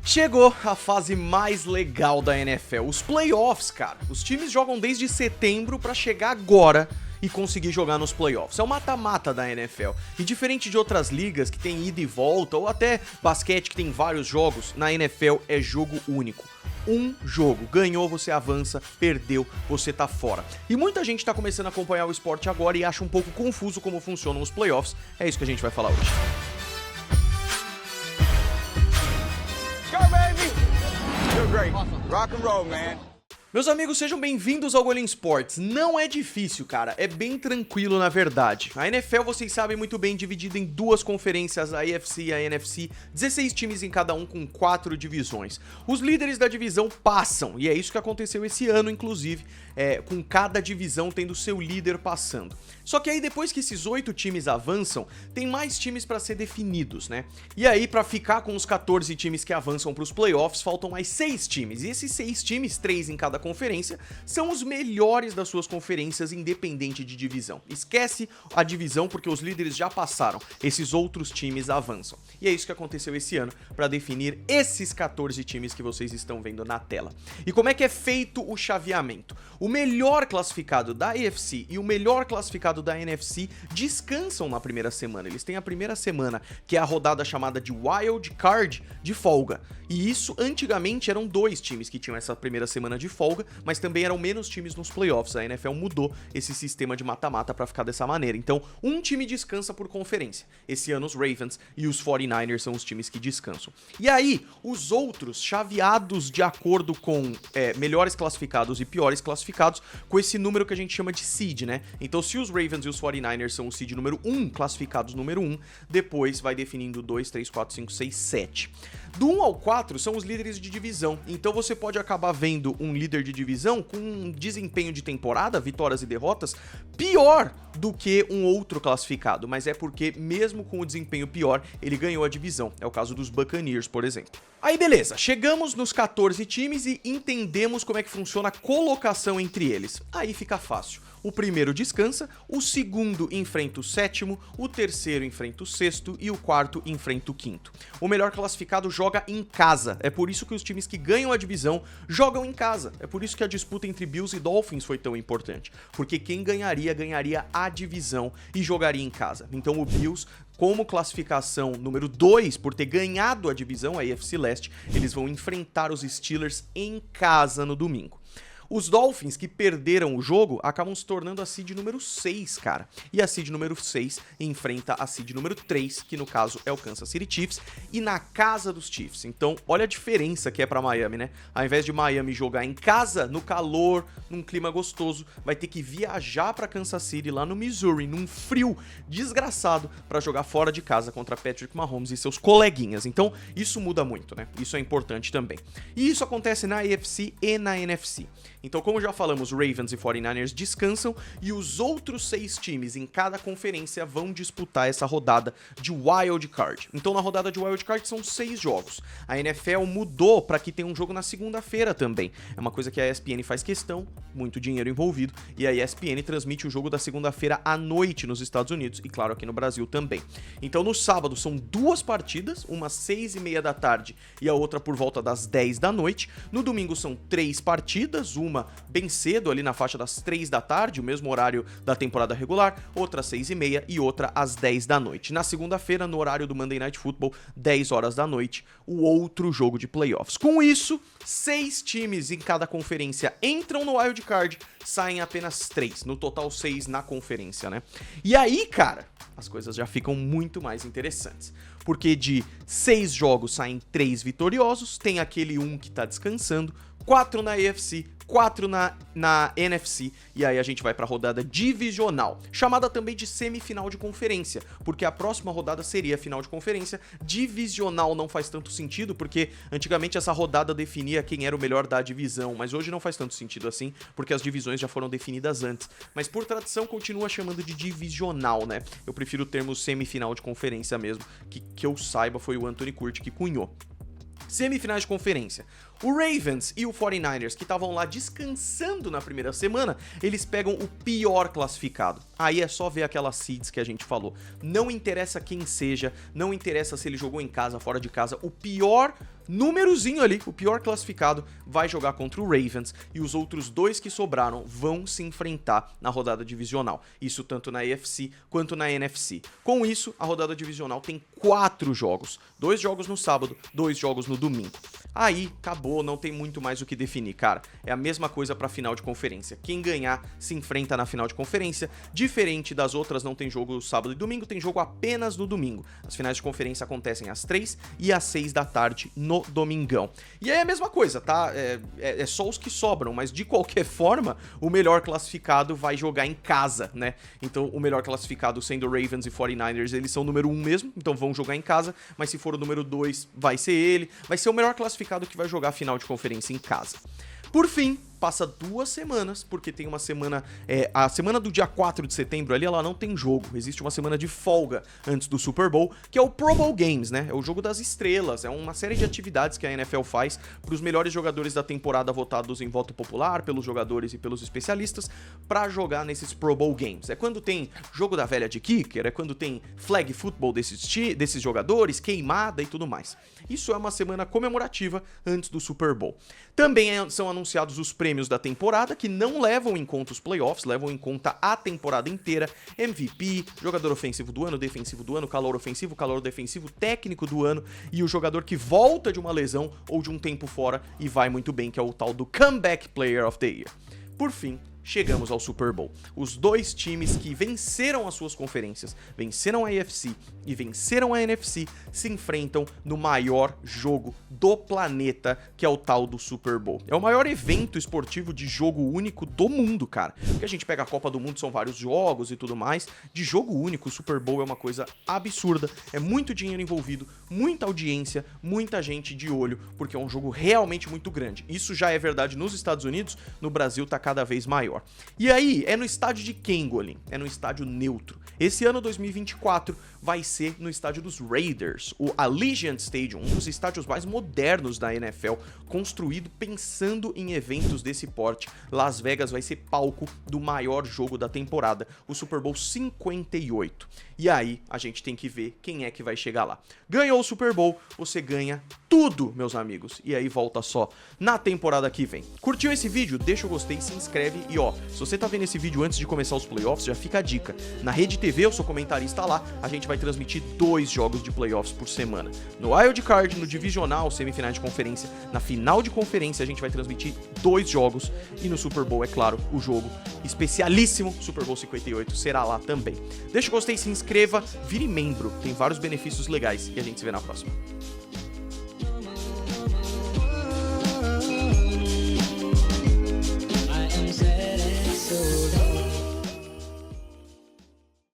Chegou a fase mais legal da NFL, os playoffs, cara. Os times jogam desde setembro pra chegar agora e conseguir jogar nos playoffs. É o mata-mata da NFL. E diferente de outras ligas que tem ida e volta, ou até basquete que tem vários jogos, na NFL é jogo único. Um jogo. Ganhou, você avança. Perdeu, você tá fora. E muita gente tá começando a acompanhar o esporte agora e acha um pouco confuso como funcionam os playoffs. É isso que a gente vai falar hoje. Great. Rock and roll, man. Meus amigos, sejam bem-vindos ao Golim Sports. Não é difícil, cara, é bem tranquilo na verdade. A NFL, vocês sabem muito bem, dividida em duas conferências, a AFC e a NFC, 16 times em cada um com 4 divisões. Os líderes da divisão passam, e é isso que aconteceu esse ano, inclusive, com cada divisão tendo seu líder passando. Só que aí depois que esses 8 times avançam, tem mais times pra ser definidos, né? E aí, pra ficar com os 14 times que avançam pros playoffs, faltam mais 6 times. E esses 6 times, 3 em cada conferência, são os melhores das suas conferências, independente de divisão. Esquece a divisão porque os líderes já passaram, esses outros times avançam. E é isso que aconteceu esse ano para definir esses 14 times que vocês estão vendo na tela. E como é que é feito o chaveamento? O melhor classificado da AFC e o melhor classificado da NFC descansam na primeira semana. Eles têm a primeira semana, que é a rodada chamada de Wild Card, de folga. E isso, antigamente, eram 2 times que tinham essa primeira semana de folga, mas também eram menos times nos playoffs. A NFL mudou esse sistema de mata-mata pra ficar dessa maneira. Então, um time descansa por conferência. Esse ano, os Ravens e os 49ers são os times que descansam. E aí, os outros, chaveados de acordo com melhores classificados e piores classificados, com esse número que a gente chama de seed, né? Então, se os Ravens e os 49ers são o seed número 1, classificados número 1, depois vai definindo 2, 3, 4, 5, 6, 7. Do 1 ao 4 são os líderes de divisão, então você pode acabar vendo um líder de divisão com um desempenho de temporada, vitórias e derrotas, pior do que um outro classificado, mas é porque mesmo com o desempenho pior, ele ganhou a divisão. É o caso dos Buccaneers, por exemplo. Aí beleza, chegamos nos 14 times e entendemos como é que funciona a colocação entre eles. Aí fica fácil. O primeiro descansa, o segundo enfrenta o sétimo, o terceiro enfrenta o sexto e o quarto enfrenta o quinto. O melhor classificado joga em casa, é por isso que os times que ganham a divisão jogam em casa. É por isso que a disputa entre Bills e Dolphins foi tão importante, porque quem ganharia a divisão e jogaria em casa. Então o Bills, como classificação número 2, por ter ganhado a divisão, a AFC Leste, eles vão enfrentar os Steelers em casa no domingo. Os Dolphins, que perderam o jogo, acabam se tornando a seed número 6, cara. E a seed número 6 enfrenta a seed número 3, que no caso é o Kansas City Chiefs, e na casa dos Chiefs. Então, olha a diferença que é pra Miami, né? Ao invés de Miami jogar em casa, no calor, num clima gostoso, vai ter que viajar pra Kansas City, lá no Missouri, num frio desgraçado, pra jogar fora de casa contra Patrick Mahomes e seus coleguinhas. Então, isso muda muito, né? Isso é importante também. E isso acontece na AFC e na NFC. Então, como já falamos, Ravens e 49ers descansam e os outros 6 times em cada conferência vão disputar essa rodada de Wild Card. Então, na rodada de Wild Card são 6 jogos. A NFL mudou para que tenha um jogo na segunda-feira também. É uma coisa que a ESPN faz questão, muito dinheiro envolvido, e a ESPN transmite o jogo da segunda-feira à noite nos Estados Unidos e, claro, aqui no Brasil também. Então, no sábado são 2 partidas, uma às 6h30 da tarde e a outra por volta das 10 da noite. No domingo são 3 partidas, uma bem cedo, ali na faixa das 3 da tarde, o mesmo horário da temporada regular, outra às 6h30 e outra às 10 da noite. Na segunda-feira, no horário do Monday Night Football, 10 horas da noite, o outro jogo de playoffs. Com isso, 6 times em cada conferência entram no Wild Card, saem apenas 3, no total 6 na conferência, né? E aí, cara, as coisas já ficam muito mais interessantes. Porque de 6 jogos saem 3 vitoriosos, tem aquele 1 que tá descansando, 4 na AFC, 4 na NFC, e aí a gente vai pra rodada divisional, chamada também de semifinal de conferência, porque a próxima rodada seria a final de conferência. Divisional não faz tanto sentido, porque antigamente essa rodada definia quem era o melhor da divisão, mas hoje não faz tanto sentido assim, porque as divisões já foram definidas antes, mas por tradição continua chamando de divisional, né? Eu prefiro o termo semifinal de conferência mesmo, que eu saiba foi o Anthony Curti que cunhou. Semifinais de conferência. O Ravens e o 49ers, que estavam lá descansando na primeira semana, eles pegam o pior classificado. Aí é só ver aquelas seeds que a gente falou. Não interessa quem seja, não interessa se ele jogou em casa, fora de casa, o pior númerozinho ali, o pior classificado vai jogar contra o Ravens e os outros 2 que sobraram vão se enfrentar na rodada divisional. Isso tanto na AFC quanto na NFC. Com isso, a rodada divisional tem 4 jogos. 2 jogos no sábado, 2 jogos no domingo. Aí, acabou, não tem muito mais o que definir, cara. É a mesma coisa pra final de conferência. Quem ganhar se enfrenta na final de conferência. Diferente das outras, não tem jogo sábado e domingo, tem jogo apenas no domingo. As finais de conferência acontecem às 3 e às 6 da tarde no domingão. E aí é a mesma coisa, tá? É só os que sobram, mas de qualquer forma, o melhor classificado vai jogar em casa, né? Então, o melhor classificado sendo Ravens e 49ers, eles são o número 1 mesmo, então vão jogar em casa, mas se for o número 2, vai ser ele. Vai ser o melhor classificado que vai jogar a final de conferência em casa. Por fim, passa 2 semanas, porque tem uma semana, a semana do dia 4 de setembro ali, ela não tem jogo, existe uma semana de folga antes do Super Bowl, que é o Pro Bowl Games, né, é o jogo das estrelas, é uma série de atividades que a NFL faz para os melhores jogadores da temporada votados em voto popular, pelos jogadores e pelos especialistas, para jogar nesses Pro Bowl Games. É quando tem jogo da velha de kicker, é quando tem flag football desses jogadores, queimada e tudo mais. Isso é uma semana comemorativa antes do Super Bowl. Também são anunciados os prêmios da temporada, que não levam em conta os playoffs, levam em conta a temporada inteira. MVP, jogador ofensivo do ano, defensivo do ano, calor ofensivo, calor defensivo, técnico do ano e o jogador que volta de uma lesão ou de um tempo fora e vai muito bem, que é o tal do Comeback Player of the Year. Por fim, chegamos ao Super Bowl. Os 2 times que venceram as suas conferências, venceram a AFC e venceram a NFC, se enfrentam no maior jogo do planeta, que é o tal do Super Bowl. É o maior evento esportivo de jogo único do mundo, cara. Porque a gente pega a Copa do Mundo, são vários jogos e tudo mais. De jogo único, o Super Bowl é uma coisa absurda. É muito dinheiro envolvido, muita audiência, muita gente de olho, porque é um jogo realmente muito grande. Isso já é verdade nos Estados Unidos, no Brasil tá cada vez maior. E aí, é no estádio de quem, Golim? É no estádio neutro. Esse ano 2024 vai ser no estádio dos Raiders, o Allegiant Stadium, um dos estádios mais modernos da NFL, construído pensando em eventos desse porte. Las Vegas vai ser palco do maior jogo da temporada, o Super Bowl 58. E aí, a gente tem que ver quem é que vai chegar lá. Ganhou o Super Bowl, você ganha tudo, meus amigos. E aí volta só na temporada que vem. Curtiu esse vídeo? Deixa o gostei, se inscreve e ó, se você tá vendo esse vídeo antes de começar os playoffs, já fica a dica. Na Rede TV, eu sou comentarista lá, a gente vai transmitir 2 jogos de playoffs por semana. No Wild Card, no Divisional, semifinais de conferência, na final de conferência a gente vai transmitir 2 jogos e no Super Bowl, é claro, o jogo especialíssimo Super Bowl 58 será lá também. Deixa o gostei, se inscreva, vire membro, tem vários benefícios legais e a gente se vê na próxima.